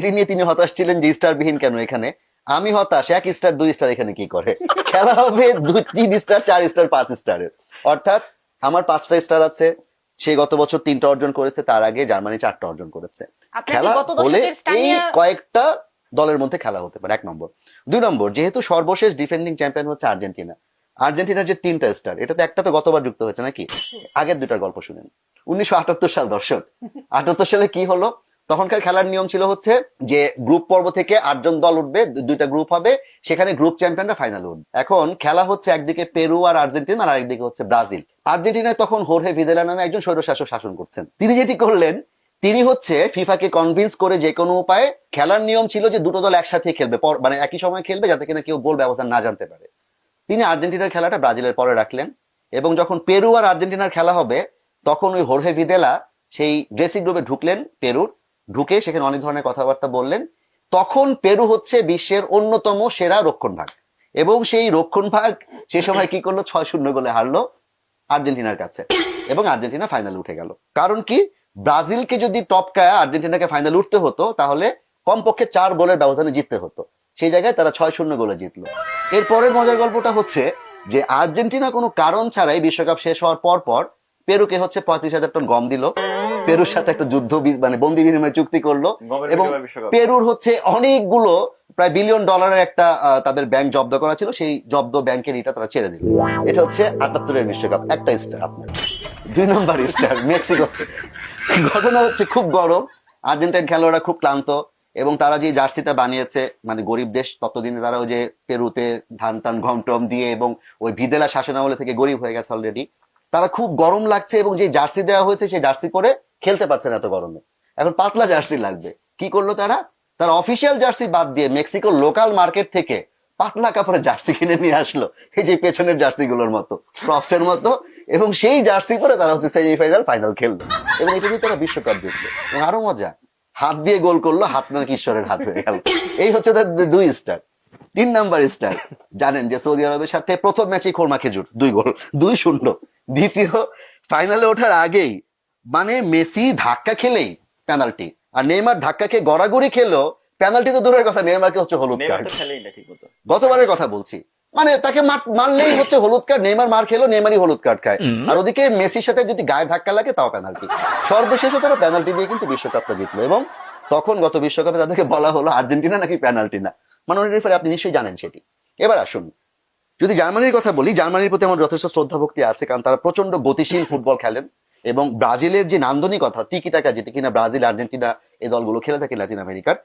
সেটি নিয়ে তিনি হতাশ ছিলেন যে স্টারবিহীন কেন এখানে। আমি হতাশ, 1 স্টার 2 স্টার এখানে কি করে, খেলা হবে 2-3 স্টার 4 স্টার 5 স্টারের। অর্থাৎ আমার 5টা স্টার আছে, সে গত বছর 3টা অর্জন করেছে, তার আগে জার্মানি 4টা অর্জন করেছে। খেলা হলে এই কয়েকটা দলের মধ্যে খেলা হতে পারে, 1 নম্বর। 2 নম্বর, যেহেতু সর্বশেষ ডিফেন্ডিং চ্যাম্পিয়ন হচ্ছে আর্জেন্টিনা, আর্জেন্টিনার যে 3টা স্টার, এটা তো একটা তো গতবার যুক্ত হয়েছে নাকি, আগের 2টার গল্প শুনেন। 1978 সাল, দর্শক 78 সালে কি হলো, তখনকার খেলার নিয়ম ছিল হচ্ছে যে গ্রুপ পর্ব থেকে 8 জন দল উঠবে, 2টা গ্রুপ হবে, সেখানে গ্রুপ চ্যাম্পিয়নরা ফাইনালে উঠবে। এখন খেলা হচ্ছে একদিকে পেরু আর আর্জেন্টিনা, আর আরেকদিকে হচ্ছে ব্রাজিল। আর্জেন্টিনায় তখন হোর্হে ভিদেলা নামে একজন স্বৈরশাসক শাসন করছেন। তিনি যেটি করলেন, তিনি হচ্ছে ফিফাকে কনভিন্স করে যে কোনো উপায়ে, খেলার নিয়ম ছিল যে দুটো দল একসাথে খেলবে, মানে একই সময় খেলবে, যাতে কিনা কেউ গোল ব্যবধান না জানতে পারে। তিনি আর্জেন্টিনার খেলাটা ব্রাজিলের পরে রাখলেন, এবং যখন পেরু আর আর্জেন্টিনার খেলা হবে, তখন ওই হোর্হে ভিদেলা সেই ড্রেসিং রুমে ঢুকলেন, পেরুর ঢুকে সেখানে অনেক ধরনের কথাবার্তা বললেন। তখন পেরু হচ্ছে বিশ্বের অন্যতম সেরা রক্ষণভাগ, এবং সেই রক্ষণভাগ সে সময় কি করলো, 6-0 গোলে হারলো আর্জেন্টিনার কাছে, এবং আর্জেন্টিনা ফাইনালে উঠে গেল। কারণ কি, ব্রাজিলকে যদি টপকায় আর্জেন্টিনাকে ফাইনালে উঠতে হতো, তাহলে কমপক্ষে 4 গোলের ব্যবধানে জিততে হতো, সেই জায়গায় তারা 6-0 গোলে জিতলো। এরপরের মজার গল্পটা হচ্ছে যে আর্জেন্টিনা কোনো কারণ ছাড়াই বিশ্বকাপ শেষ হওয়ার পর পর পেরুকে হচ্ছে 35,000 টন গম দিল, পেরুর সাথে একটা যুদ্ধ মানে বন্দি বিনিময় চুক্তি করলো, এবং পেরুর হচ্ছে অনেকগুলো প্রায় $1 বিলিয়ন একটা তাদের ব্যাংক জব্দ করা ছিল, সেই জব্দ ব্যাংকের এটা তারা ছেড়ে দিল। এটা হচ্ছে 78-এর বিশ্বকাপ। একটা স্টার আপনার। 2 নম্বর স্টার মেক্সিকোতে। ঘটনা হচ্ছে খুব গরম, আর্জেন্টাইন খেলোয়াড়রা খুব ক্লান্ত, এবং তারা যে জার্সিটা বানিয়েছে, মানে গরিব দেশ ততদিনে, তারা ওই যে পেরুতে ধান টান গম টম দিয়ে, এবং ওই ভিদেলা শাসনামলে থেকে গরিব হয়ে গেছে অলরেডি, তারা খুব গরম লাগছে, এবং যে জার্সি দেওয়া হয়েছে সেই জার্সি পরে খেলতে পারছে না এত গরমে, এখন পাতলা জার্সি লাগবে। কি করলো তারা, তারা অফিসিয়াল জার্সি বাদ দিয়ে মেক্সিকোর লোকাল মার্কেট থেকে পাতলা কাপড়ের জার্সি কিনে নিয়ে আসলো, এই যে পেছনের জার্সি গুলোর মতো, প্রপসের মতো, এবং সেই জার্সি পরে তারা হচ্ছে সেমিফাইনাল ফাইনাল খেললো, এবং এটা দিয়ে তারা বিশ্বকাপ জিতলো। এবং আরো মজা, হাত দিয়ে গোল করলো, হাত নাকি ঈশ্বরের হাত হয়ে গেল। এই হচ্ছে তার 2 স্টার। 3 নাম্বার স্টার, জানেন যে সৌদি আরবের সাথে প্রথম ম্যাচে খোরমা খেজুর 2 গোল, 2-0। দ্বিতীয় ফাইনালে ওঠার আগেই মানে মেসি ধাক্কা খেলেই পেনাল্টি, আর নেইমার ধাক্কা খেয়ে গড়াগড়ি খেলো, পেনাল্টি তো দূরের কথা, নেইমারকে হচ্ছে হলুদ কার্ড। গতবারের কথা বলছি, মানে তাকে মারলেই হচ্ছে হলুদ কার্ড, নেইমার মার খেলো, নেইমারই হলুদ কার্ড খায়, আর ওদিকে মেসির সাথে যদি গায়ে ধাক্কা লাগে তাও পেনাল্টি। সর্বশেষও তারা পেনাল্টি দিয়ে কিন্তু বিশ্বকাপটা জিতলো, এবং তখন গত বিশ্বকাপে তাদেরকে বলা হলো আর্জেন্টিনা নাকি পেনাল্টি না, মানে রেফারি, আপনি নিশ্চয়ই জানেন সেটি। এবার আসুন, যদি জার্মানির কথা বলি, জার্মানির প্রতি আমার যথেষ্ট শ্রদ্ধা ভক্তি আছে, কারণ তারা প্রচন্ড গতিশীল ফুটবল খেলেন, এবং ব্রাজিলের যে নান্দনিকতা টিকি টাকা, যেটা কিনা ব্রাজিল আর্জেন্টিনা এই দলগুলো খেলে থাকে লাতিন আমেরিকার,